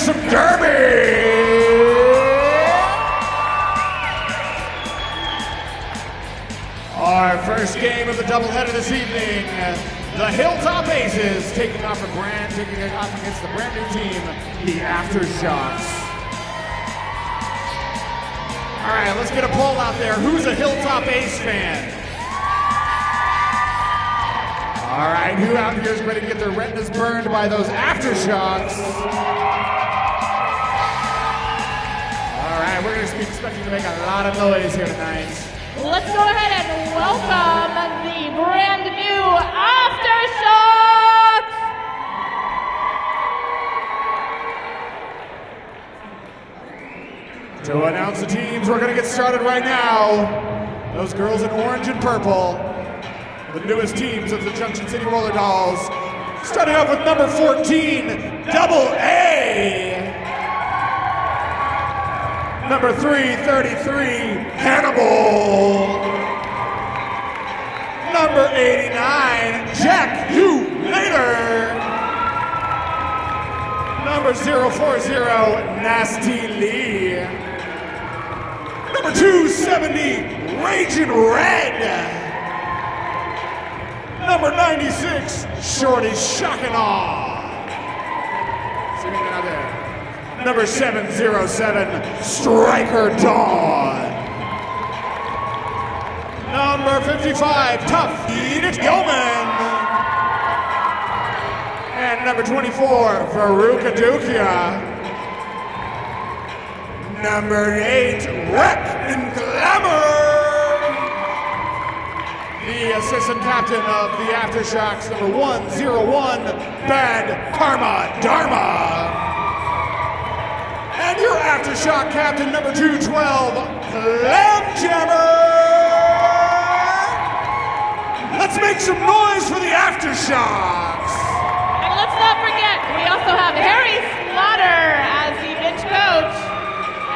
some derby. Our first game of the doubleheader this evening, the Hilltop Aces taking off against the brand new team, the Aftershocks. All right, let's get a poll out there. Who's a Hilltop Ace fan? All right, who out here is ready to get their retinas burned by those Aftershocks? All right, we're going to be expecting to make a lot of noise here tonight. Let's go ahead and welcome the brand new Aftershocks! To announce the teams, we're going to get started right now. Those girls in orange and purple, the newest teams of the Junction City Roller Dolls. Starting off with number 14, Double A. Number 333, Hannibal. Number 89, Jack You Later. Number 040, Nasty Lee. Number 270, Raging Red. Number 96, Shorty Shockin' Aw. See me out there. Number 707, Striker Dawn. Number 55, Tough Edith Gilman. And number 24, Veruca Dukia. Number 8, Wreck and Glamour. The assistant captain of the Aftershocks, number 101, Bad Karma Dharma. And your Aftershock captain, number 212, Clam Jammer. Let's make some noise for the Aftershocks. And let's not forget, we also have Harry Slaughter as the bench coach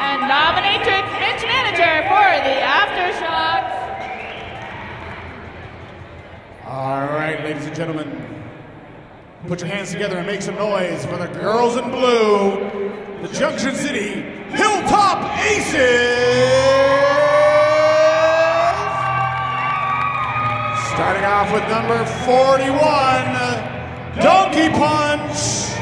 and dominatrix bench manager for the Aftershocks. All right, ladies and gentlemen, put your hands together and make some noise for the girls in blue, the Junction City Hilltop Aces! Starting off with number 41, Donkey Punch.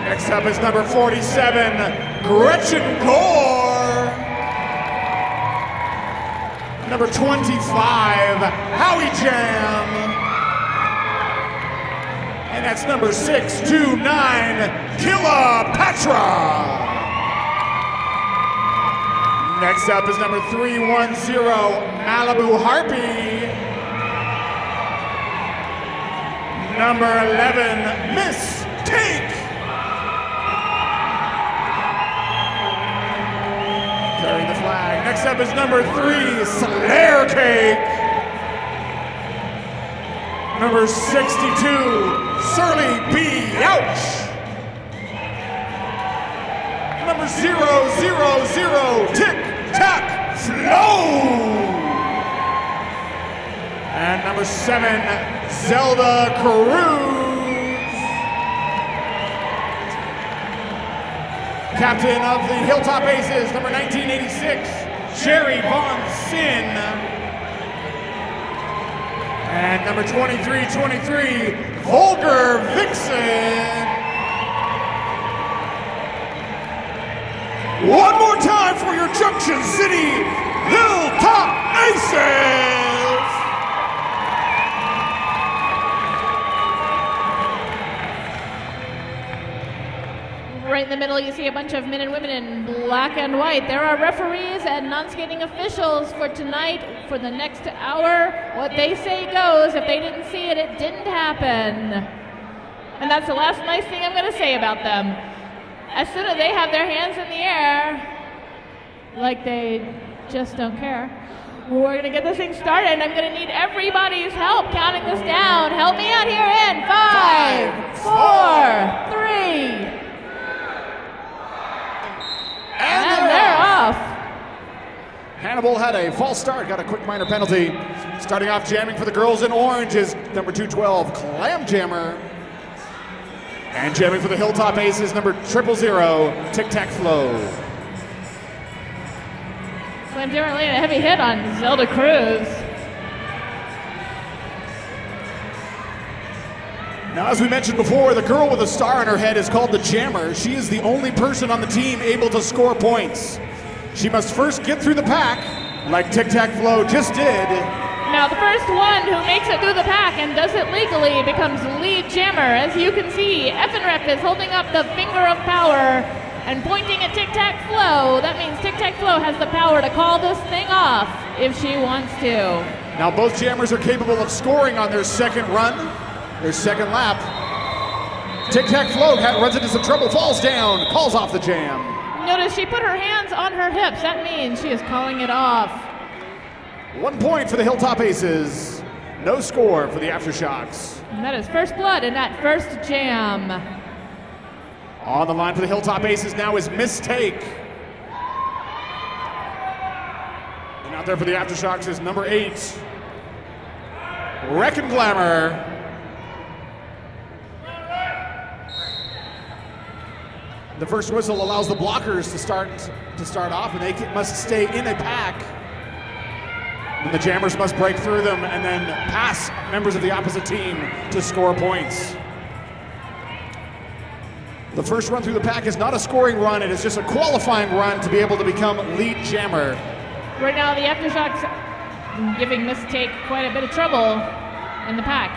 Next up is number 47, Gretchen Gore. Number 25, Howie Jam. And that's number 629, Kilopatra. Next up is number 310, Malibu Harpy. Number 11, Miss Cake. Carrying the flag. Next up is number 3, Slayer Cake. Number 62, Surly B. Ouch. Number 000, Tic Tac Flow. And number 7, Zelda Cruz. Captain of the Hilltop Aces, number 1986, Jerry Von Sin. And number 2323, Vulgar Vixen. One more time for your Junction City Hilltop Aces! Right in the middle, you see a bunch of men and women in black and white. There are referees and non-skating officials for tonight, for the next hour. What they say goes. If they didn't see it, it didn't happen. And that's the last nice thing I'm going to say about them. As soon as they have their hands in the air, like they just don't care, we're going to get this thing started, and I'm going to need everybody's help counting this down. Help me out here in 5, 4, 3. And they're off. Hannibal had a false start, got a quick minor penalty. Starting off jamming for the girls in orange is number 212, Clam Jammer. And jamming for the Hilltop Aces, number 000, Tic Tac Flow. Slam Jammer laying a heavy hit on Zelda Cruz. Now, as we mentioned before, the girl with a star on her head is called the Jammer. She is the only person on the team able to score points. She must first get through the pack, like Tic Tac Flow just did. Now, the first one who makes it through the pack and does it legally becomes lead jammer. As you can see, Effenrep is holding up the finger of power and pointing at Tic Tac Flow. That means Tic Tac Flow has the power to call this thing off if she wants to. Now, both jammers are capable of scoring on their second run, their second lap. Tic Tac Flow runs into some trouble, falls down, calls off the jam. Notice she put her hands on her hips. That means she is calling it off. 1 point for the Hilltop Aces. No score for the Aftershocks. And that is first blood in that first jam. On the line for the Hilltop Aces now is Mistake. And out there for the Aftershocks is number 8, Wreck and Glamour. The first whistle allows the blockers to start off, and they must stay in a pack. And the jammers must break through them and then pass members of the opposite team to score points. The first run through the pack is not a scoring run, it is just a qualifying run to be able to become lead jammer. Right now, the Aftershocks giving Mistake quite a bit of trouble in the pack.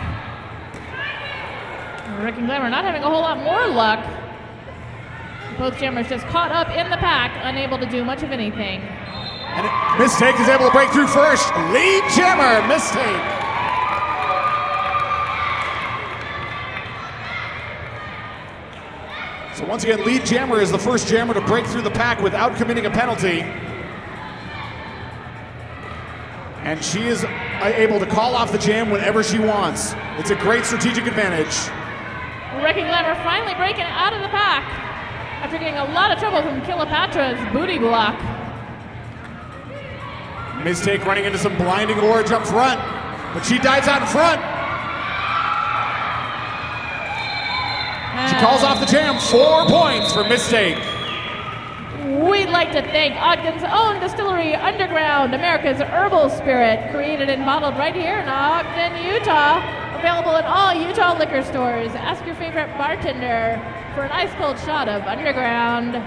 Wreck and Glamour not having a whole lot more luck. Both jammers just caught up in the pack, unable to do much of anything. And Mistake is able to break through first. Lead jammer, Mistake. So once again, lead jammer is the first jammer to break through the pack without committing a penalty. And she is able to call off the jam whenever she wants. It's a great strategic advantage. Wreck and Glamour finally breaking out of the pack after getting a lot of trouble from Kilopatra's booty block. Mistake running into some blinding orange up front, but she dives out in front. She calls off the jam. 4 points for Mistake. We'd like to thank Ogden's own distillery, Underground, America's herbal spirit, created and bottled right here in Ogden, Utah. Available in all Utah liquor stores. Ask your favorite bartender for an ice-cold shot of Underground.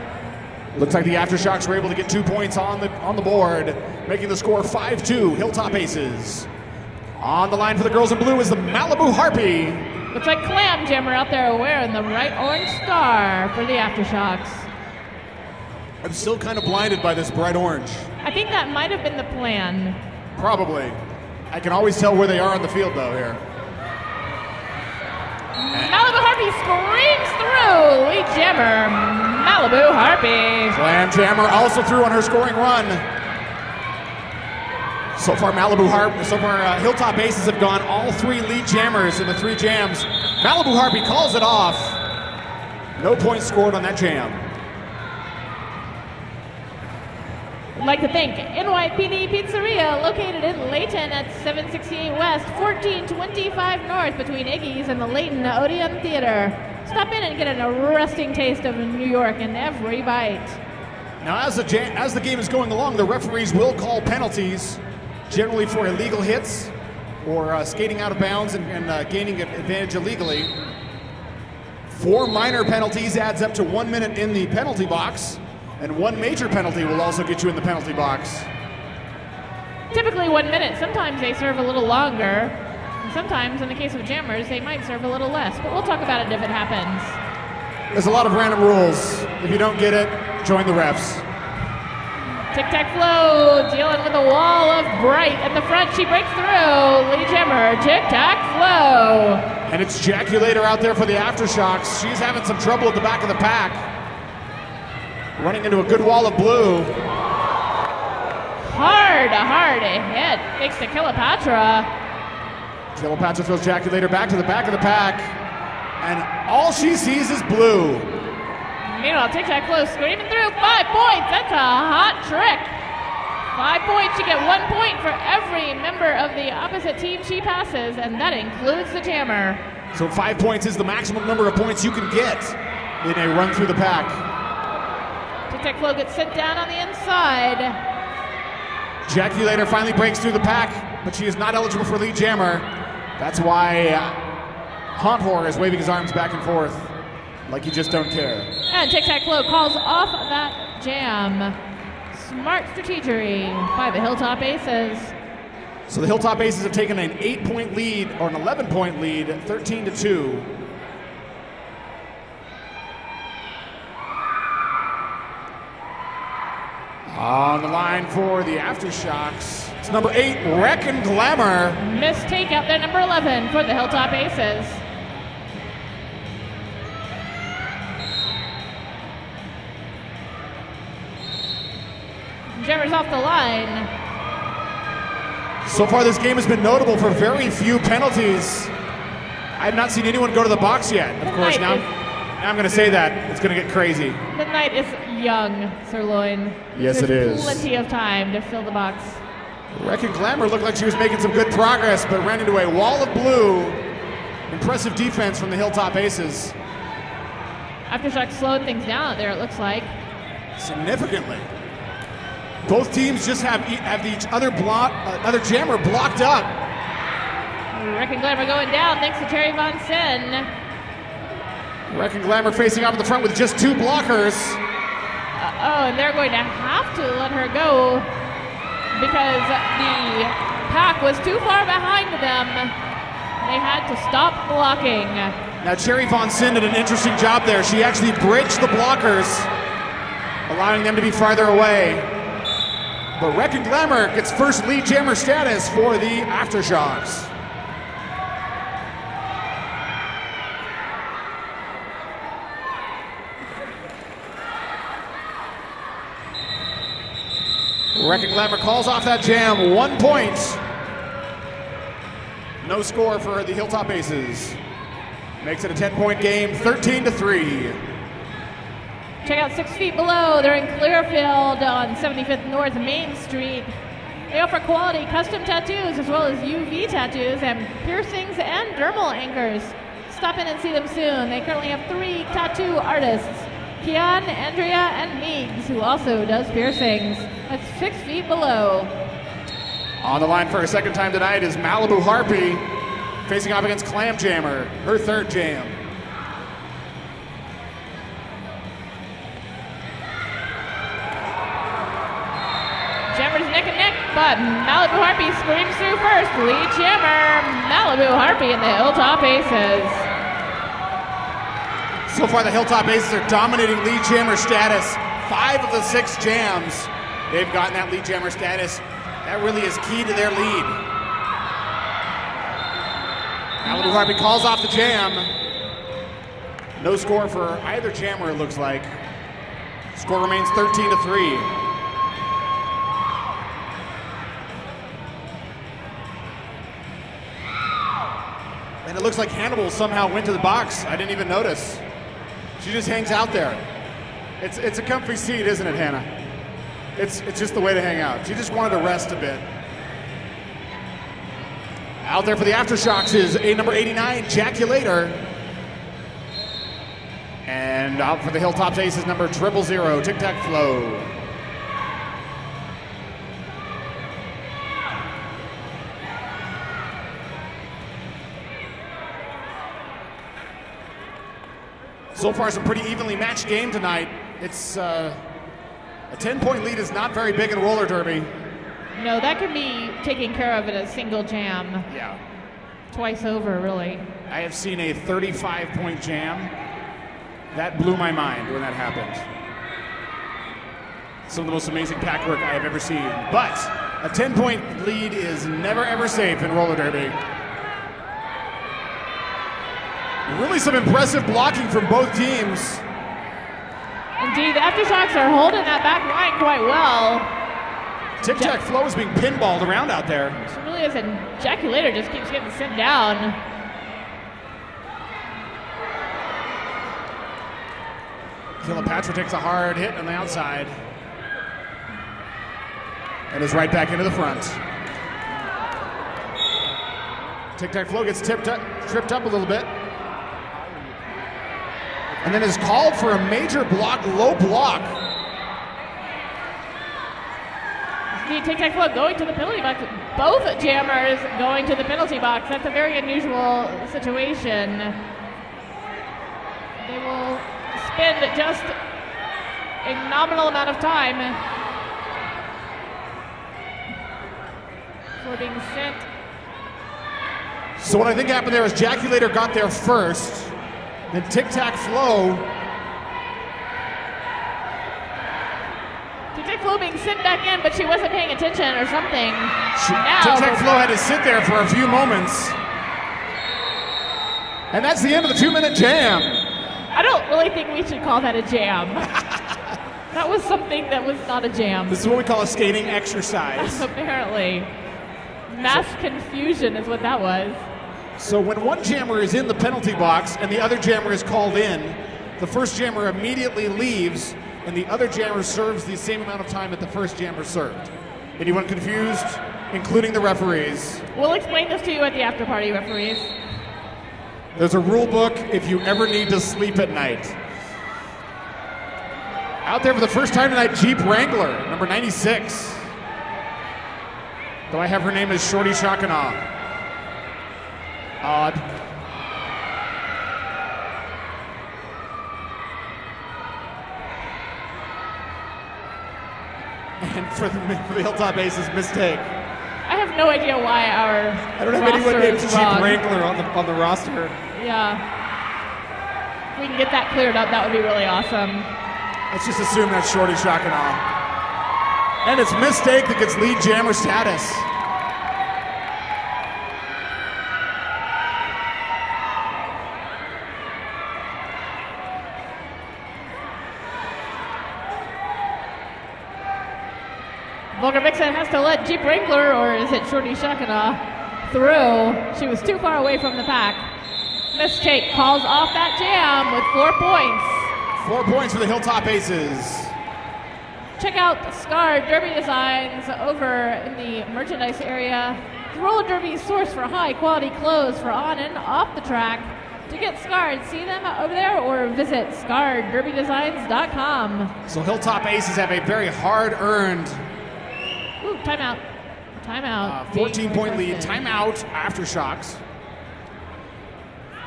Looks like the Aftershocks were able to get 2 points on the board, making the score 5-2, Hilltop Aces. On the line for the girls in blue is the Malibu Harpy. Looks like Clam Jammer out there wearing the bright orange star for the Aftershocks. I'm still kind of blinded by this bright orange. I think that might have been the plan. Probably. I can always tell where they are on the field, though, here. Malibu Harpy screams through. Lead jammer, Malibu Harpy. Clam Jammer also through on her scoring run. So far, Hilltop Aces have gone all 3 lead jammers in the 3 jams. Malibu Harpy calls it off. No points scored on that jam. I'd like to thank NYPD Pizzeria, located in Layton at 768 West, 1425 North, between Iggy's and the Layton Odeon Theater. Stop in and get an arresting taste of New York in every bite. Now, as the game is going along, the referees will call penalties, generally for illegal hits or skating out of bounds and gaining advantage illegally. 4 minor penalties adds up to 1 minute in the penalty box. And 1 major penalty will also get you in the penalty box. Typically 1 minute. Sometimes they serve a little longer. And sometimes, in the case of jammers, they might serve a little less. But we'll talk about it if it happens. There's a lot of random rules. If you don't get it, join the refs. Tic Tac Flow dealing with a wall of bright at the front. She breaks through. Lead jammer, Tic Tac Flow. And it's Jaculator out there for the Aftershocks. She's having some trouble at the back of the pack. Running into a good wall of blue. Hard hit. Thanks to Kilopatra. Kilopatra throws Jaculator back to the back of the pack. And all she sees is blue. Meanwhile, Tic Tac Flow screaming through. 5 points. That's a hot trick. 5 points. You get 1 point for every member of the opposite team she passes, and that includes the jammer. So 5 points is the maximum number of points you can get in a run through the pack. Tic-Tac Flow gets sent down on the inside. Jackie Layton finally breaks through the pack, but she is not eligible for lead jammer. That's why Honthor is waving his arms back and forth like you just don't care. And Tic-Tac Flow calls off that jam. Smart strategery by the Hilltop Aces. So the Hilltop Aces have taken an 8-point lead, or an 11-point lead, 13-2. On the line for the Aftershocks, it's number 8, Wreck and Glamour. Missed takeout there, number 11 for the Hilltop Aces. Jammers off the line. So far this game has been notable for very few penalties. I have not seen anyone go to the box yet. Of course, now I'm going to say that. It's going to get crazy. The night is young, Sirloin. Yes, it is. Plenty of time to fill the box. Wreck and Glamour looked like she was making some good progress, but ran into a wall of blue. Impressive defense from the Hilltop Aces. Aftershock slowed things down out there, it looks like. Significantly. Both teams just have each other jammer blocked up. Wreck and Glamour going down thanks to Terry Von Sen. Wreck and Glamour facing up at the front with just 2 blockers. And they're going to have to let her go because the pack was too far behind them. They had to stop blocking. Now Cherry Von Sin did an interesting job there. She actually bridged the blockers, allowing them to be farther away. But Wreck and Glamour gets first lead jammer status for the Aftershocks. Wreck and Glamour calls off that jam, 1 point. No score for the Hilltop Aces. Makes it a 10-point game, 13-3. Check out 6 Feet Below. They're in Clearfield on 75th North Main Street. They offer quality custom tattoos as well as UV tattoos and piercings and dermal anchors. Stop in and see them soon. They currently have 3 tattoo artists, Kian, Andrea, and Meegs, who also does piercings. That's 6 Feet Below. On the line for a second time tonight is Malibu Harpy, facing off against Clam Jammer, her 3rd jam. Jammers neck and neck, but Malibu Harpy screams through first. Lead jammer, Malibu Harpy and the Hilltop Aces. So far the Hilltop Aces are dominating lead jammer status. 5 of the 6 jams, they've gotten that lead jammer status. That really is key to their lead. Malibu Harpy calls off the jam. No score for either jammer, it looks like. Score remains 13-3. And it looks like Hannibal somehow went to the box. I didn't even notice. She just hangs out there. It's a comfy seat, isn't it, Hannah? It's just the way to hang out. She just wanted to rest a bit. Out there for the Aftershocks is number 89, Jackie Layton. And out for the Hilltop Aces, number 000, Tic-Tac Flow. So far, some pretty evenly matched game tonight. It's a 10-point lead is not very big in roller derby. No, that can be taken care of in a single jam. Yeah. Twice over, really. I have seen a 35-point jam. That blew my mind when that happened. Some of the most amazing pack work I have ever seen. But a 10-point lead is never ever safe in roller derby. Really some impressive blocking from both teams. Indeed, the Aftershocks are holding that back line quite well. Tic-Tac Flow is being pinballed around out there. She really is, and Jackie Layton just keeps getting sent down. Kilopatra takes a hard hit on the outside. And is right back into the front. Tic-Tac Flow gets tripped up a little bit. and then is called for a major block, low block. The tic-tac-toe going to the penalty box. Both jammers going to the penalty box. That's a very unusual situation. They will spend just a nominal amount of time before being sent. So what I think happened there is Jackie Later got there first, then tic-tac-flow. Tic-tac-flow being sent back in, but she wasn't paying attention or something. Tic-tac-flow had to sit there for a few moments. And that's the end of the 2-minute jam. I don't really think we should call that a jam. That was something that was not a jam. This is what we call a skating exercise. Apparently. Mass confusion is what that was. So when one jammer is in the penalty box and the other jammer is called in, the first jammer immediately leaves and the other jammer serves the same amount of time that the first jammer served. Anyone confused, including the referees? We'll explain this to you at the after party, referees. There's a rule book if you ever need to sleep at night. Out there for the first time tonight, Jeep Wrangler, number 96. Though I have her name as Shorty Shakana. Odd. And for the Hilltop Aces, mistake. I have no idea why our I don't have anyone named Jeep Wrangler on the roster. Yeah. If we can get that cleared up, that would be really awesome. Let's just assume that's Shorty Shakana. And it's mistake that gets lead jammer status. Volker Vixen has to let Jeep Wrangler, or is it Shorty Shakana, through. She was too far away from the pack. Miss Chait calls off that jam with 4 points. 4 points for the Hilltop Aces. Check out Scar Derby Designs over in the merchandise area. The roller derby source for high quality clothes for on and off the track. To get scarred, see them over there or visit scarderbydesigns.com. So Hilltop Aces have a very hard-earned timeout. Timeout. 14-point lead. Timeout, Aftershocks.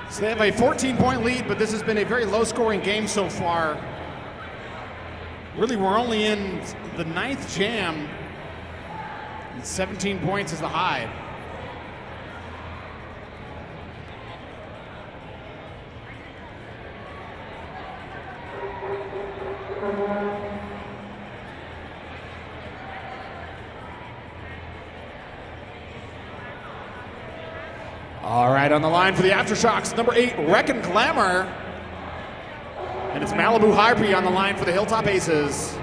So they have a 14-point lead, but this has been a very low-scoring game so far. Really, we're only in the 9th jam. And 17 points is the high. All right, on the line for the Aftershocks, number 8, Wreck and Glamour. And it's Malibu Harpy on the line for the Hilltop Aces.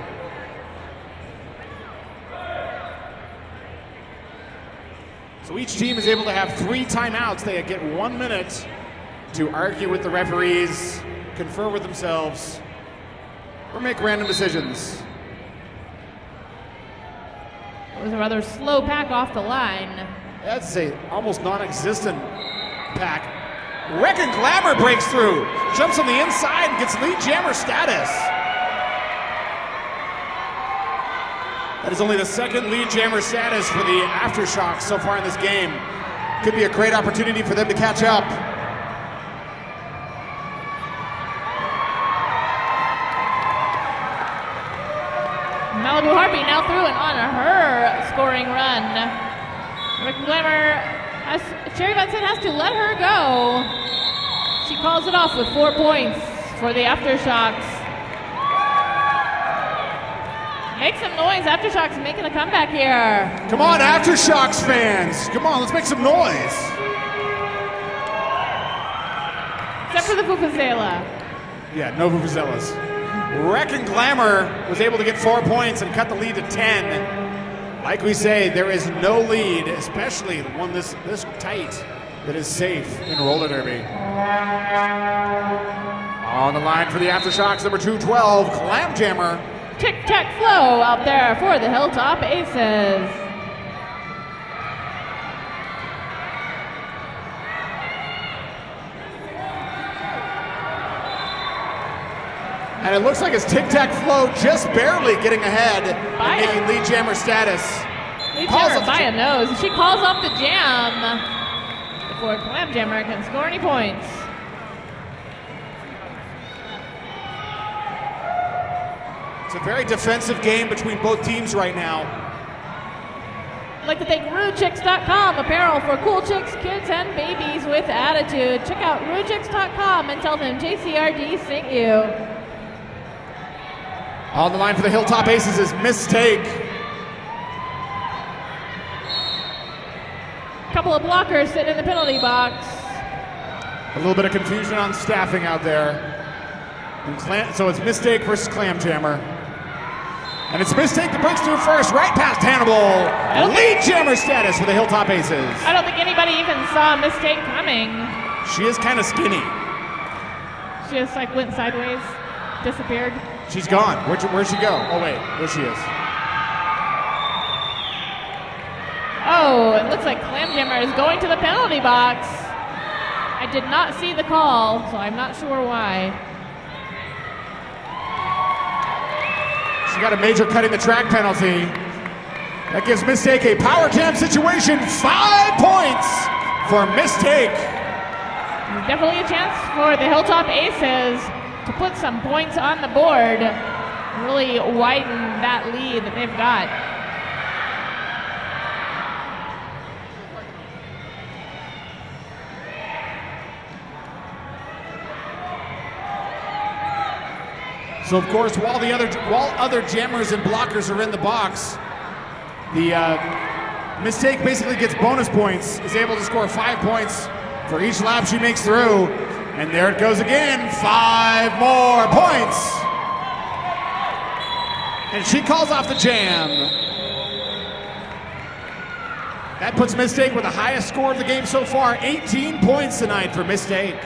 So each team is able to have 3 timeouts. They get 1 minute to argue with the referees, confer with themselves, or make random decisions. It was a rather slow pack off the line. That's a almost non-existent pack. Wreck and Glamour breaks through, jumps on the inside and gets lead jammer status. That is only the 2nd lead jammer status for the Aftershocks so far in this game. Could be a great opportunity for them to catch up. Malibu Harpy now through and on her scoring run. Rick Glamour, Sherry Vincent has to let her go. She calls it off with 4 points for the Aftershocks. Make some noise, Aftershocks making a comeback here. Come on, Aftershocks fans. Come on, let's make some noise. Except for the Vuvuzela. Yeah, no Vuvuzelas. Wreck and Glamour was able to get 4 points and cut the lead to 10. Like we say, there is no lead, especially one this tight, that is safe in roller derby. On the line for the Aftershocks, number 212, Clam Jammer. Tic-tac-flow out there for the Hilltop Aces. And it looks like it's tic-tac-flow just barely getting ahead and making lead jammer status. Lead jammer by a nose. She calls off the jam before Clam Jammer can score any points. It's a very defensive game between both teams right now. I'd like to thank RudeChicks.com, apparel for cool chicks, kids, and babies with attitude. Check out RudeChicks.com and tell them JCRD sent you. On the line for the Hilltop Aces is Mistake. Couple of blockers sitting in the penalty box. A little bit of confusion on staffing out there. So it's Mistake versus Clam Jammer. And it's Mistake that breaks through first, right past Hannibal. Lead jammer status for the Hilltop Aces. I don't think anybody even saw Mistake coming. She is kind of skinny. She just like went sideways, disappeared. She's gone. Where'd she go? Oh wait, there she is. Oh, it looks like Clam Jammer is going to the penalty box. I did not see the call, so I'm not sure why. She got a major cutting the track penalty. That gives Mistake a power jam situation. 5 points for Mistake. Definitely a chance for the Hilltop Aces to put some points on the board. Really widen that lead that they've got. So of course, while other jammers and blockers are in the box, the Mistake basically gets bonus points, is able to score 5 points for each lap she makes through. And there it goes again, 5 more points. And she calls off the jam. That puts Mistake with the highest score of the game so far, 18 points tonight for Mistake.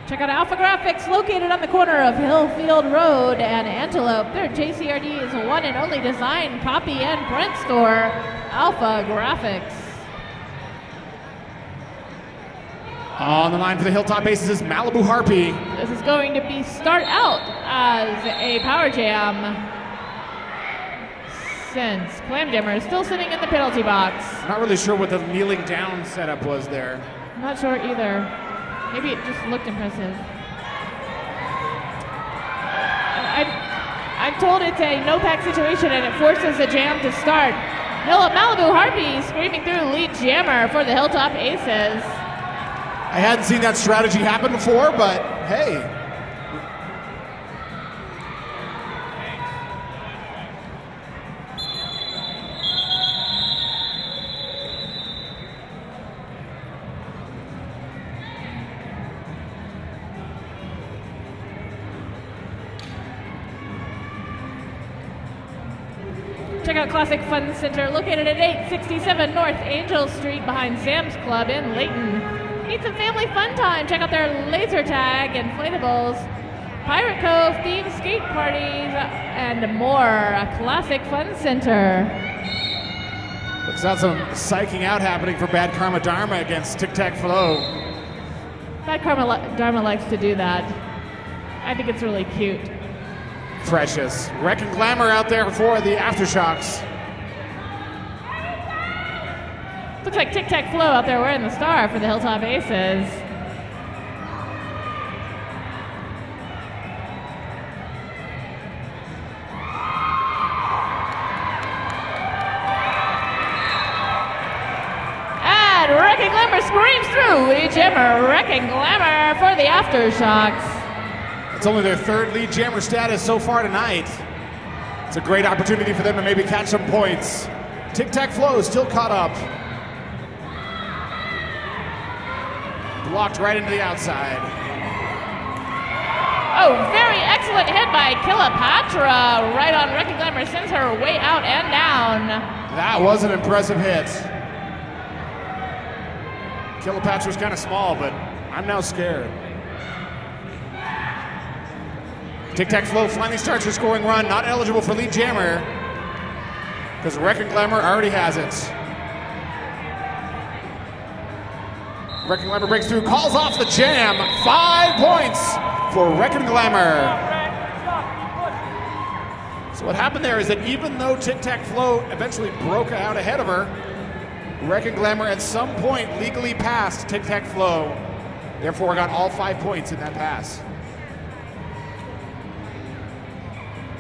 Check out Alpha Graphics, located on the corner of Hillfield Road and Antelope. They're JCRD's one and only design, copy, and print store, Alpha Graphics. On the line for the Hilltop Aces is Malibu Harpy. This is going to be start out as a power jam, since Clam Jammer is still sitting in the penalty box. I'm not really sure what the kneeling down setup was there. I'm not sure either. Maybe it just looked impressive. I'm told it's a no-pack situation and it forces the jam to start. Malibu Harpy screaming through lead jammer for the Hilltop Aces. I hadn't seen that strategy happen before, but hey. Check out Classic Fun Center, located at 867 North Angel Street behind Sam's Club in Layton. Need some family fun time? Check out their laser tag, inflatables, Pirate Cove themed skate parties, and more. Classic Fun Center. Looks like some psyching out happening for Bad Karma Dharma against Tic Tac Flow. Bad Karma Dharma likes to do that. I think it's really cute. Precious. Wreck and Glamour out there for the Aftershocks. Looks like Tic Tac Flow out there wearing the star for the Hilltop Aces. And Wreck and Glamour screams through lead jammer. Wreck and Glamour for the Aftershocks. It's only their third lead jammer status so far tonight. It's a great opportunity for them to maybe catch some points. Tic Tac Flow is still caught up. Blocked right into the outside. Oh, very excellent hit by Kilopatra. Right on Wreck and Glamour, sends her way out and down. That was an impressive hit. Kilopatra's kind of small, but I'm now scared. Tic Tac Flow finally starts her scoring run, not eligible for lead jammer, because Wreck and Glamour already has it. Wrecking Glamour breaks through, calls off the jam. 5 points for Wrecking Glamour. So what happened there is that even though Tic Tac Flow eventually broke out ahead of her, Wrecking Glamour at some point legally passed Tic Tac Flow. Therefore got all 5 points in that pass.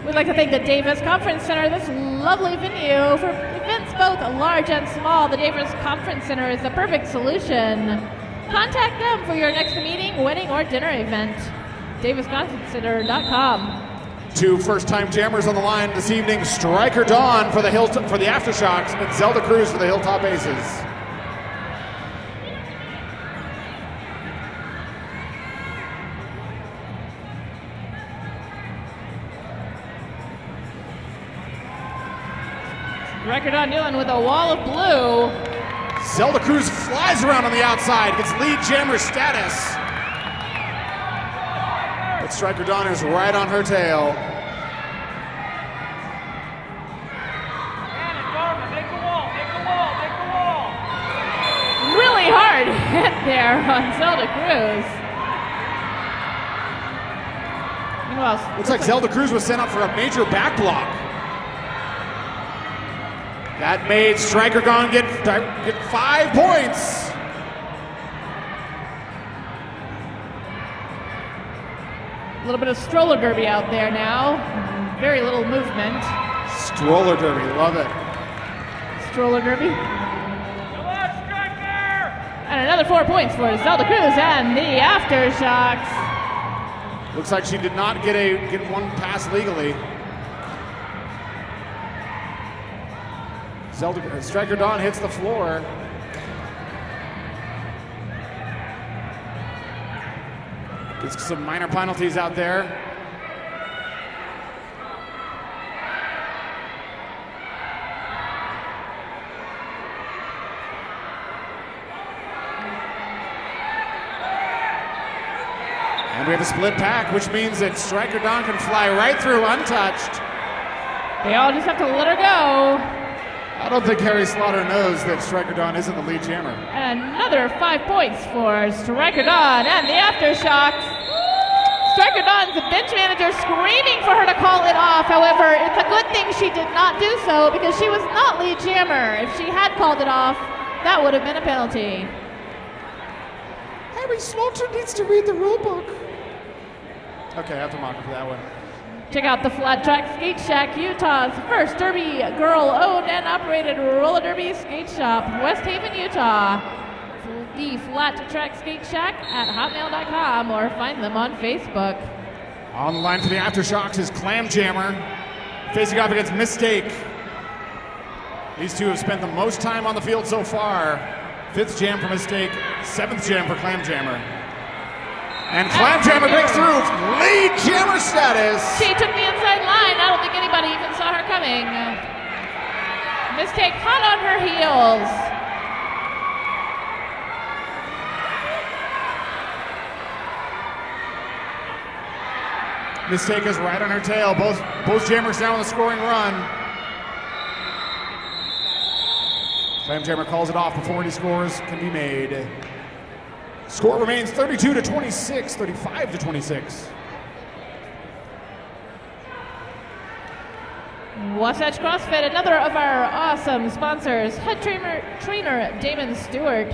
We'd like to thank the Davis Conference Center, this lovely venue for events both large and small. The Davis Conference Center is the perfect solution. Contact them for your next meeting, wedding, or dinner event. DavisConferenceCenter.com. 2 first-time jammers on the line this evening: Striker Dawn for the Aftershocks and Zelda Cruz for the Hilltop Aces. Record on Newland with a wall of blue. Zelda Cruz flies around on the outside, gets lead jammer status. But Striker Dawn is right on her tail. Really hard hit there on Zelda Cruz. Looks like Zelda Cruz was sent up for a major back block. That made Striker Dawn get 5 points. A little bit of stroller derby out there now. Very little movement. Stroller derby, love it. Stroller derby. And another 4 points for Zelda Cruz and the Aftershocks. Looks like she did not get one pass legally. Striker Dawn hits the floor. Gets some minor penalties out there. And we have a split pack, which means that Striker Dawn can fly right through untouched. They all just have to let her go. I don't think Harry Slaughter knows that Striker Dawn isn't the lead jammer. And another 5 points for Striker Dawn and the Aftershocks. Striker Dawn's bench manager screaming for her to call it off. However, it's a good thing she did not do so because she was not lead jammer. If she had called it off, that would have been a penalty. Harry Slaughter needs to read the rule book. Okay, I have to mock her for that one. Check out the Flat Track Skate Shack, Utah's first derby girl-owned and operated roller derby skate shop, West Haven, Utah. The Flat Track Skate Shack at hotmail.com or find them on Facebook. On the line for the Aftershocks is Clam Jammer, facing off against Mistake. These two have spent the most time on the field so far. 5th jam for Mistake, 7th jam for Clam Jammer. And Clam Jammer breaks through, lead jammer status. She took the inside line. I don't think anybody even saw her coming. Mistake hot on her heels. Mistake is right on her tail. Both jammers now on the scoring run. Clam Jammer calls it off before any scores can be made. Score remains 32-26, 35-26. Wasatch CrossFit, another of our awesome sponsors. Head trainer Damon Stewart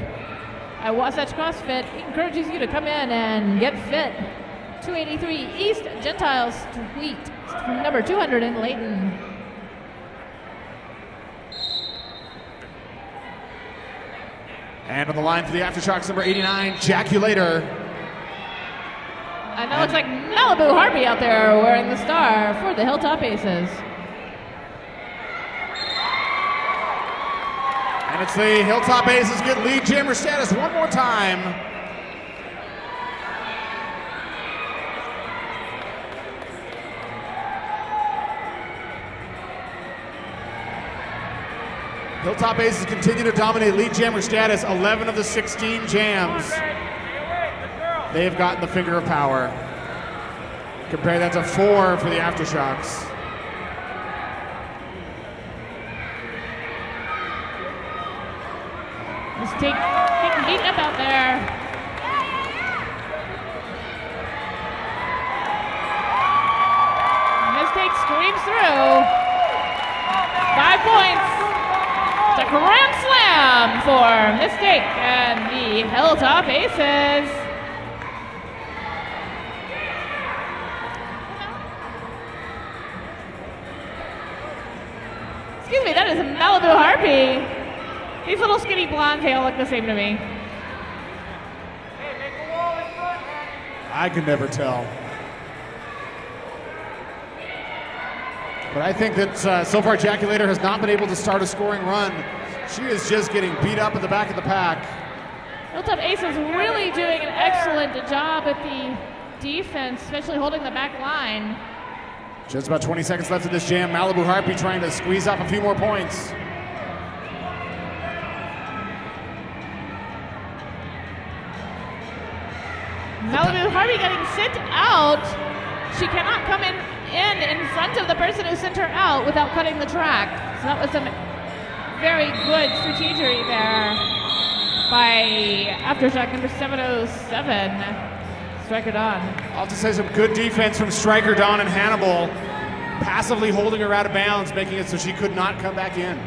at Wasatch CrossFit encourages you to come in and get fit. 283 East Gentile Street, number 200 in Layton. And on the line for the Aftershocks, number 89, Jaculator. And that looks like Malibu Harvey out there wearing the star for the Hilltop Aces. And it's the Hilltop Aces get lead jammer status one more time. Hilltop Aces continue to dominate lead jammer status, 11 of the 16 jams. They've gotten the finger of power. Compare that to 4 for the Aftershocks. Mistake Getting beaten up out there. Mistake screams through. 5 points. It's a grand slam for Mistake and the Hilltop Aces. Excuse me, that is Malibu Harpy. These little skinny blondes, they all look the same to me. I could never tell. But I think that so far Jaculator has not been able to start a scoring run. She is just getting beat up in the back of the pack. Hilltop Aces really doing an excellent job at the defense, especially holding the back line. Just about 20 seconds left in this jam. Malibu Harpy trying to squeeze off a few more points. Malibu Harpy getting sent out. She cannot come in front of the person who sent her out without cutting the track. So that was some very good strategy there by Aftershock number 707. Striker Dawn. I'll have to say some good defense from Striker Dawn and Hannibal, passively holding her out of bounds, making it so she could not come back in.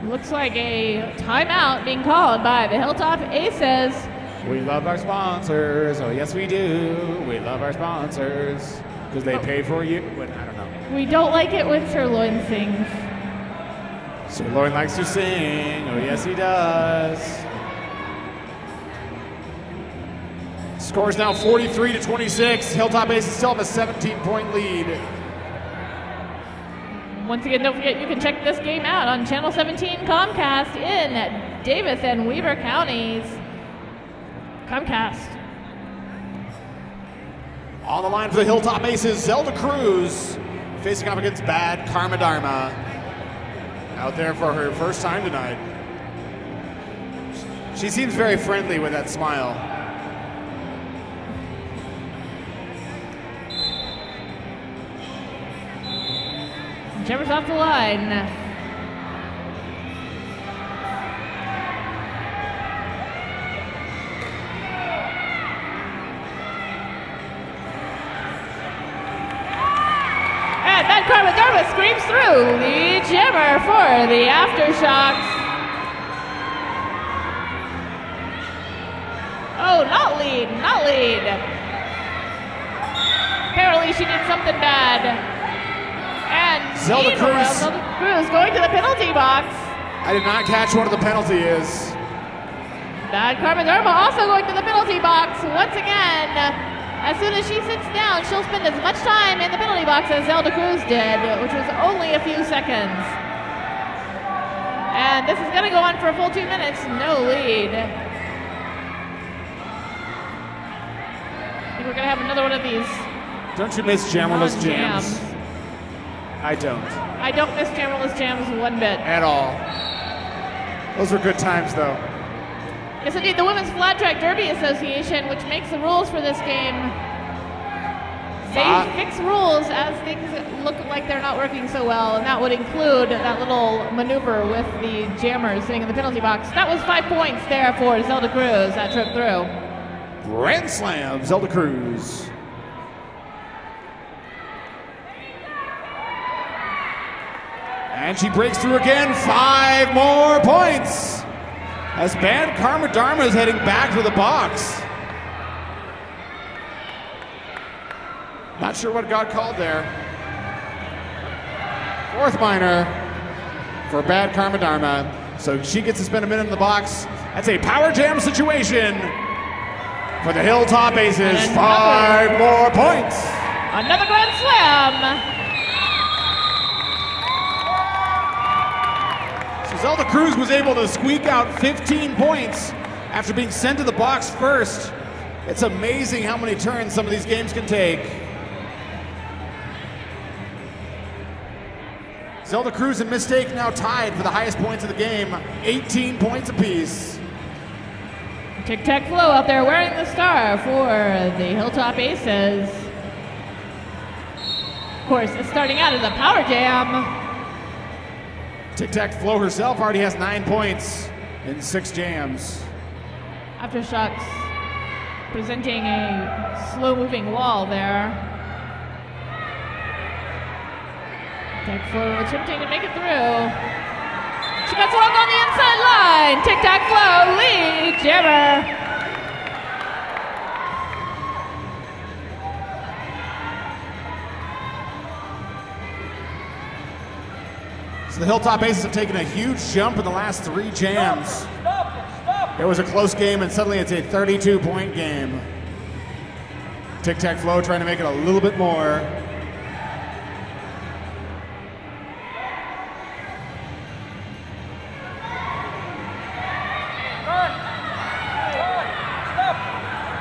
Looks like a timeout being called by the Hilltop Aces. We love our sponsors. Oh, yes, we do. We love our sponsors because they pay for you. But I don't know. We don't like it when Sirloin sings. Sirloin likes to sing. Oh, yes, he does. Score's now 43-26. Hilltop Aces still have a 17-point lead. Once again, don't forget you can check this game out on Channel 17 Comcast in Davis and Weber counties. Comcast. On the line for the Hilltop Aces, Zelda Cruz facing off against Bad Karma Dharma. Out there for her first time tonight. She seems very friendly with that smile. Jeffers off the line. And Bad Karma Dharma screams through. Lead jammer for the Aftershocks. Oh, not lead. Apparently she did something bad. And Zelda Cruz going to the penalty box. I did not catch what the penalty is. Bad Karma Dharma also going to the penalty box once again. As soon as she sits down, she'll spend as much time in the penalty box as Zelda Cruz did, which was only a few seconds. And this is going to go on for a full 2 minutes. No lead. I think we're going to have another one of these. Don't you miss jammerless jams? I don't. I don't miss jammerless jams one bit. At all. Those were good times, though. Yes, indeed. The Women's Flat Track Derby Association, which makes the rules for this game, they fix rules as things look like they're not working so well, and that would include that little maneuver with the jammers sitting in the penalty box. That was 5 points there for Zelda Cruz that trip through. Grand slam, Zelda Cruz. And she breaks through again. 5 more points. As Bad Karma Dharma is heading back to the box. Not sure what got called there. 4th minor for Bad Karma Dharma. So she gets to spend a minute in the box. That's a power jam situation for the Hilltop Aces. 5 more points. Another grand slam. Zelda Cruz was able to squeak out 15 points after being sent to the box first. It's amazing how many turns some of these games can take. Zelda Cruz and Mistake now tied for the highest points of the game, 18 points apiece. Tic-tac-flow out there wearing the star for the Hilltop Aces. Of course, starting out as a power jam. Tic Tac Flo herself already has 9 points in 6 jams. Aftershocks presenting a slow-moving wall there. Tic Tac Flo attempting to make it through. She got swung on the inside line. Tic Tac Flo, lead jammer. So the Hilltop Aces have taken a huge jump in the last 3 jams. It was a close game, and suddenly it's a 32-point game. Tic Tac Flo trying to make it a little bit more.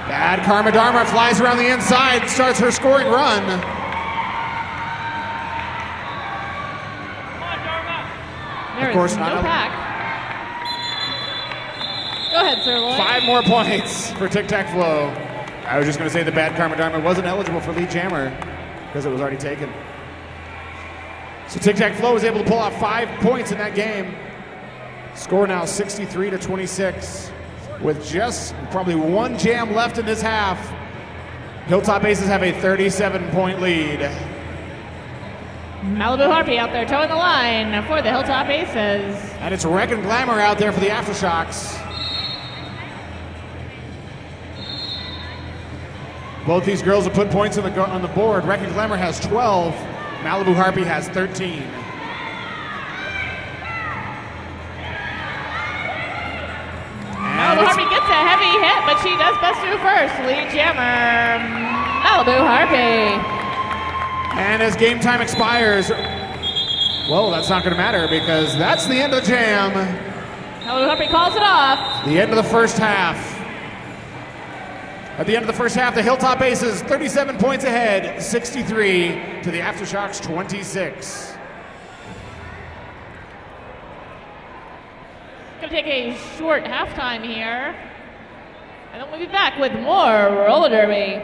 Bad Karma Dharma flies around the inside, starts her scoring run. There of course, is not no pack. Go ahead, Sir Lloyd. 5 more points for Tic Tac Flo. I was just going to say the bad Karma Dharma wasn't eligible for lead jammer because it was already taken. So Tic Tac Flo was able to pull out 5 points in that game. Score now 63-26. With just probably 1 jam left in this half, Hilltop Aces have a 37-point lead. Malibu Harpy out there towing the line for the Hilltop Aces. And it's Wreck and Glamour out there for the Aftershocks. Both these girls have put points on the board. Wreck and Glamour has 12. Malibu Harpy has 13. Malibu Harpy gets a heavy hit, but she does best through first. Lead jammer, Malibu Harpy. And as game time expires, well, that's not going to matter because that's the end of the jam. Malibu Harpy calls it off. The end of the first half. At the end of the first half, the Hilltop Aces 37 points ahead, 63 to the Aftershocks 26. Gonna take a short halftime here, and then we'll be back with more roller derby.